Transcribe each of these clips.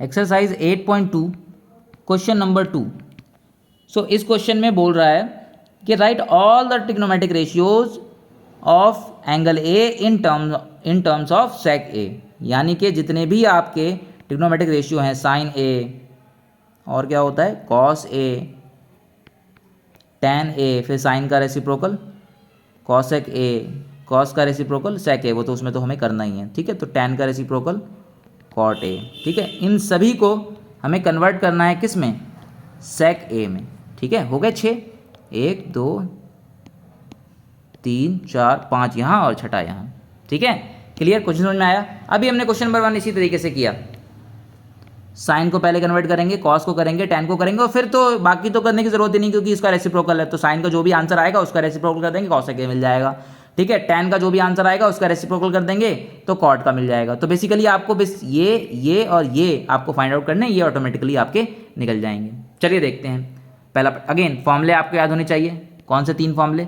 Exercise 8.2 question number 2। सो इस question में बोल रहा है कि right all the trigonometric ratios of angle A in terms of sec A, यानी कि जितने भी आपके ट्रिग्नोमेट्रिक रेशियो हैं, साइन ए और क्या होता है कॉस ए, टेन ए, फिर साइन का रेसिप्रोकल कॉसेक ए, कॉस का रेसिप्रोकल सेक ए, वो तो उसमें तो हमें करना ही है, ठीक है। तो टेन का रेसिप्रोकल कॉट ए, ठीक है। इन सभी को हमें कन्वर्ट करना है किस में, सेक ए में, ठीक है। हो गए 6, 1 2 3 4 5 यहाँ और छठा यहाँ, ठीक है। क्लियर, क्वेश्चन समझ में आया। अभी हमने क्वेश्चन नंबर 1 इसी तरीके से किया, साइन को पहले कन्वर्ट करेंगे, कॉस को करेंगे, टेन को करेंगे और फिर तो बाकी तो करने की जरूरत ही नहीं क्योंकि इसका रेसिप्रोकल है। तो साइन का जो भी आंसर आएगा उसका रेसिप्रोकल कर देंगे, कॉसेक ए मिल जाएगा, ठीक है। टेन का जो भी आंसर आएगा उसका रेसिप्रोकल कर देंगे तो कॉट का मिल जाएगा। तो बेसिकली आपको बस ये और ये आपको फाइंड आउट करने, ये ऑटोमेटिकली आपके निकल जाएंगे। चलिए देखते हैं। पहला अगेन फॉर्मूले आपको याद होने चाहिए। कौन से 3 फॉर्मूले?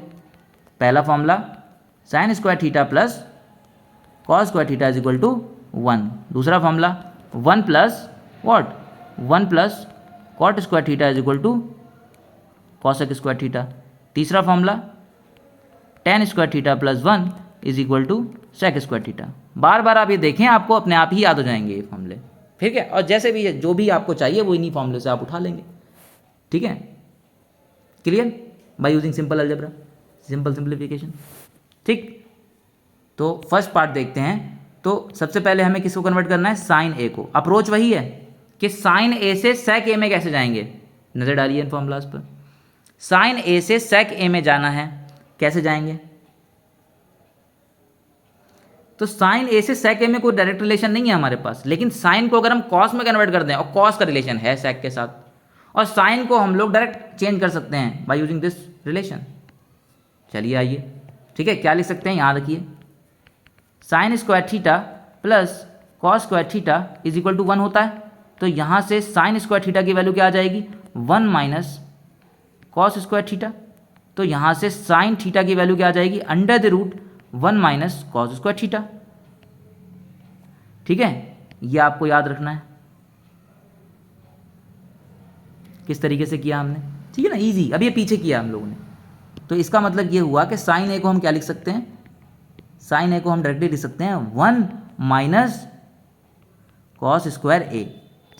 पहला formula sine square theta plus cos square theta is equal to 1। दूसरा formula 1 plus what, 1 plus cot square theta is equal to cosec square theta. तीसरा formula tan square theta plus 1 is equal to sec square theta. बार बार आप ये देखें, आपको अपने आप ही याद हो जाएंगे ये फॉर्मूले, ठीक है। और जैसे भी जो भी आपको चाहिए वो इन्हीं फॉर्मूले से आप उठा लेंगे, ठीक है। Clear, by using simple algebra, simple simplification, ठीक। तो फर्स्ट पार्ट देखते हैं। तो सबसे पहले हमें किसको कन्वर्ट करना है, साइन ए को। अप्रोच वही है कि साइन ए से सेक ए में कैसे जाएंगे, नजर डालिए इन फॉर्मूलाज पर। साइन ए से सेक ए में जाना है, कैसे जाएंगे? तो साइन ए से सेक ए में कोई डायरेक्ट रिलेशन नहीं है हमारे पास, लेकिन साइन को अगर हम कॉस में कन्वर्ट कर दें और कॉस का रिलेशन है सेक के साथ, और साइन को हम लोग डायरेक्ट चेंज कर सकते हैं बाय यूजिंग दिस रिलेशन। चलिए आइए, ठीक है। क्या लिख सकते हैं, याद रखिए, sine square theta plus cos square theta is equal to 1 होता है। तो यहाँ से साइन स्क्वायर थीटा की वैल्यू क्या आ जाएगी, 1 माइनस कॉस स्क्वायर थीटा। तो यहाँ से साइन थीटा की वैल्यू क्या आ जाएगी, under the root 1 minus cos square theta, ठीक है। ये आपको याद रखना है किस तरीके से किया हमने, ठीक है ना, इजी। अब ये पीछे किया हम लोगों ने, तो इसका मतलब ये हुआ कि साइन ए को हम क्या लिख सकते हैं, साइन ए को हम डायरेक्टली लिख सकते हैं 1 माइनस कॉस स्क्वायर ए,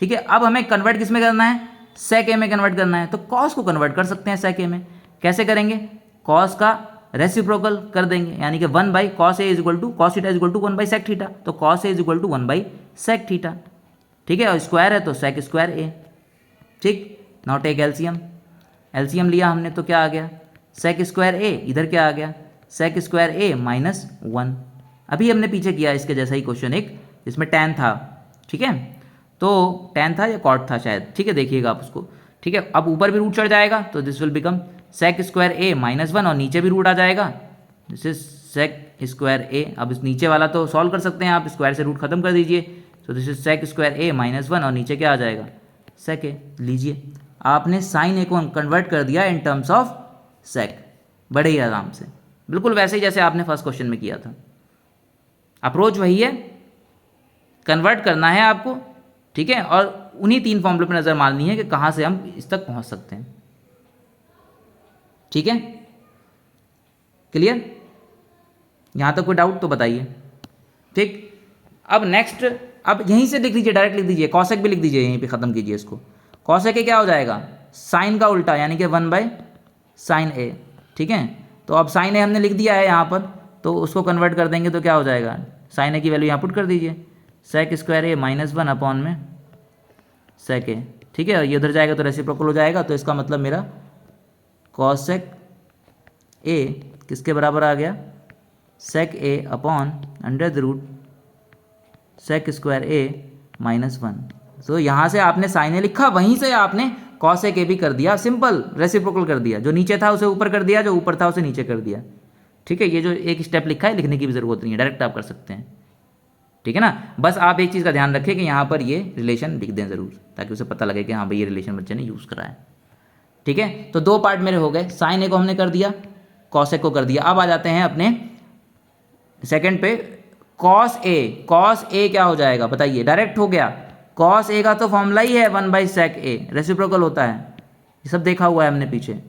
ठीक है। अब हमें कन्वर्ट किस में करना है, सेक ए में कन्वर्ट करना है। तो कॉस को कन्वर्ट कर सकते हैं सेक ए में, कैसे करेंगे, कॉस का रेसिप्रोकल कर देंगे, यानी कि 1 by cos A is equal to cos theta is equal to 1 by sec theta. तो cos A is equal to 1 by sec theta, ठीक है। और स्क्वायर है तो सेक स्क्वायर ए, ठीक। नाउ टेक एलसीएम, एलसीएम लिया हमने तो क्या आ गया, सेक स्क्वायर ए, इधर क्या आ गया, सेक स्क्वायर ए माइनस 1। अभी हमने पीछे किया इसके जैसा ही क्वेश्चन एक, जिसमें टेन था, ठीक है। तो टेन था या कॉट था शायद, ठीक है, देखिएगा आप उसको, ठीक है। अब ऊपर भी रूट चढ़ जाएगा तो this will become sec square A minus 1, और नीचे भी रूट आ जाएगा, this is sec square A. अब इस नीचे वाला तो सॉल्व कर सकते हैं आप, स्क्वायर से रूट खत्म कर दीजिए, तो this is sec square A minus 1, और नीचे क्या आ जाएगा, सेक ए। लीजिए, आपने साइन ए को कन्वर्ट कर दिया इन टर्म्स ऑफ सेक, बड़े ही आराम से, बिल्कुल वैसे ही जैसे आपने फर्स्ट क्वेश्चन में किया था। अप्रोच वही है, कन्वर्ट करना है आपको, ठीक है। और उन्हीं 3 फॉर्मूले पर नजर मारनी है कि कहाँ से हम इस तक पहुँच सकते हैं, ठीक है। क्लियर, यहाँ तक कोई डाउट तो बताइए, ठीक। अब नेक्स्ट, अब यहीं से लिख लीजिए, डायरेक्ट लिख दीजिए, कॉसेक भी लिख दीजिए, यहीं पे ख़त्म कीजिए इसको। कॉसेक ए क्या हो जाएगा, साइन का उल्टा, यानी कि 1 बाई साइन ए, ठीक है। तो अब साइन ए हमने लिख दिया है यहाँ पर, तो उसको कन्वर्ट कर देंगे तो क्या हो जाएगा, साइन ए की वैल्यू यहाँ पुट कर दीजिए, सेक स्क्वायर ए माइनस 1 अपॉन में सेक ए, ठीक है। ये उधर जाएगा तो रेसिप्रोकल हो जाएगा, तो इसका मतलब मेरा कॉसेक ए किसके बराबर आ गया, sec A upon under the root sec square A minus 1। तो यहाँ से आपने साइन ए लिखा, वहीं से आपने कॉसेक ए भी कर दिया, सिंपल रेसिप्रोकल कर दिया, जो नीचे था उसे ऊपर कर दिया, जो ऊपर था उसे नीचे कर दिया, ठीक है। ये जो एक स्टेप लिखा है लिखने की भी ज़रूरत नहीं है, डायरेक्ट आप कर सकते हैं, ठीक है ना। बस आप एक चीज़ का ध्यान रखें कि यहाँ पर ये रिलेशन लिख दें ज़रूर, ताकि उसे पता लगे कि हाँ भाई ये रिलेशन बच्चे ने यूज़ करा है, ठीक है। तो 2 पार्ट मेरे हो गए, साइन ए को हमने कर दिया, कॉसेक को कर दिया। अब आ जाते हैं अपने सेकंड पे, कॉस ए। कॉस ए क्या हो जाएगा बताइए, डायरेक्ट हो गया, कॉस ए का तो फॉर्मूला ही है 1/sec a, रेसिप्रोकल होता है, ये सब देखा हुआ है हमने पीछे,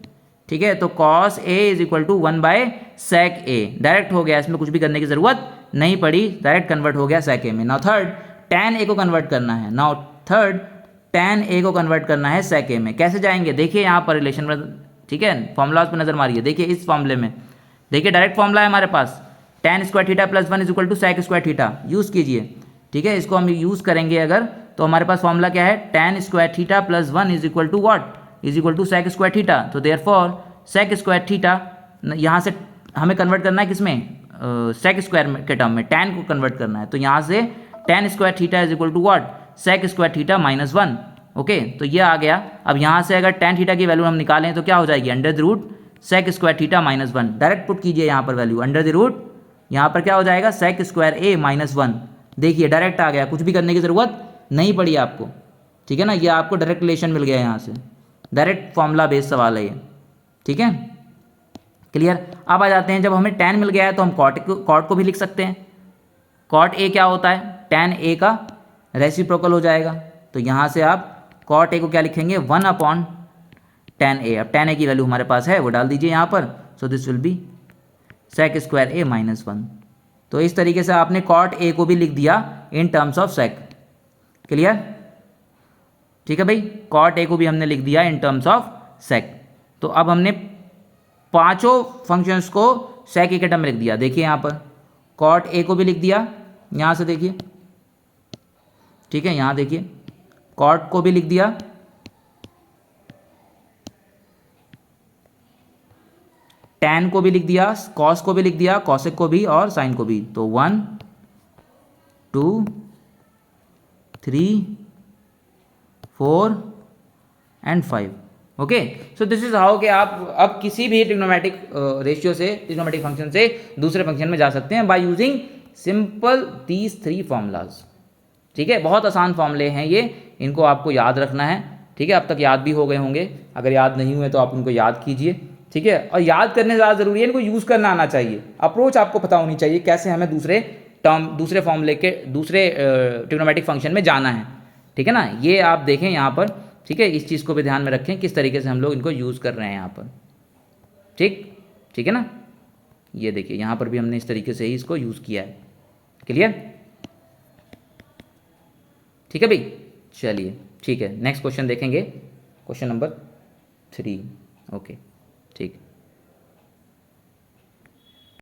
ठीक है। तो cos A is equal to 1/sec a, direct हो गया, इसमें कुछ भी करने की जरूरत नहीं पड़ी, डायरेक्ट कन्वर्ट हो गया sec a में। नाउ थर्ड tan a को कन्वर्ट करना है, नाउ थर्ड tan a को कन्वर्ट करना है sec a में। कैसे जाएंगे, देखिए यहाँ पर रिलेशन में, ठीक है, फॉर्मूलाज पर नजर मारिए, देखिए इस फॉर्मूले में, देखिए डायरेक्ट फॉर्मूला है हमारे पास, tan square theta plus 1 is equal to sec square theta, use कीजिए, ठीक है। इसको हम यूज़ करेंगे अगर, तो हमारे पास फॉर्मूला क्या है, tan square theta plus 1 is equal to what, is equal to sec square theta. तो देयरफॉर sec स्क्वायर थीटा, यहाँ से हमें कन्वर्ट करना है किसमें, sec स्क्वायर के टर्म में, tan को कन्वर्ट करना है, तो यहाँ से tan square theta is equal to what, sec square theta minus 1, okay. तो ये आ गया। अब यहाँ से अगर tan थीटा की वैल्यू हम निकालें तो क्या हो जाएगी, under the root sec square theta minus 1, direct put कीजिए यहाँ पर वैल्यू, अंडर द रूट, यहाँ पर क्या हो जाएगा, sec स्क्वायर a माइनस 1, देखिए डायरेक्ट आ गया, कुछ भी करने की ज़रूरत नहीं पड़ी आपको, ठीक है ना, ये आपको डायरेक्ट रिलेशन मिल गया यहाँ से, डायरेक्ट फॉर्मूला बेस्ड सवाल है ये, ठीक है, क्लियर। अब आ जाते हैं, जब हमें tan मिल गया है तो हम cot को भी लिख सकते हैं। cot a क्या होता है, tan a का रेसिप्रोकल हो जाएगा, तो यहाँ से आप cot a को क्या लिखेंगे, 1/tan a। अब tan a की वैल्यू हमारे पास है, वो डाल दीजिए यहाँ पर, so this will be sec square a minus 1। तो इस तरीके से आपने cot a को भी लिख दिया इन टर्म्स ऑफ sec, क्लियर, ठीक है भाई, cot a को भी हमने लिख दिया इन टर्म्स ऑफ sec। तो अब हमने पांचों फंक्शंस को sec a के टर्म में लिख दिया, देखिए यहाँ पर cot a को भी लिख दिया, यहाँ से देखिए, ठीक है, यहाँ देखिए cot को भी लिख दिया, tan को भी लिख दिया, cos को भी लिख दिया, cosec को भी और sin को भी। तो 1 2 3 4 and 5, okay. So this is how कि आप अब किसी भी ट्रिग्नोमेट्रिक रेशियो से, ट्रिग्नोमेट्रिक फंक्शन से दूसरे फंक्शन में जा सकते हैं by using simple these 3 formulas, ठीक है। बहुत आसान फॉर्मूले हैं ये, इनको आपको याद रखना है, ठीक है। अब तक याद भी हो गए होंगे, अगर याद नहीं हुए तो आप उनको याद कीजिए, ठीक है। और याद करने ज़्यादा ज़रूरी है, इनको यूज़ करना आना चाहिए, अप्रोच आपको पता होनी चाहिए कैसे हमें दूसरे टर्म, दूसरे फॉर्मूले के, दूसरे ट्रिग्नोमेट्रिक फंक्शन में जाना है, ठीक है ना। ये आप देखें यहाँ पर, ठीक है, इस चीज़ को भी ध्यान में रखें किस तरीके से हम लोग इनको यूज़ कर रहे हैं यहाँ पर, ठीक है ना। ये देखिए यहाँ पर भी हमने इस तरीके से ही इसको यूज़ किया है, क्लियर, ठीक है भाई। चलिए ठीक है, नेक्स्ट क्वेश्चन देखेंगे, क्वेश्चन नंबर 3, ओके, ठीक।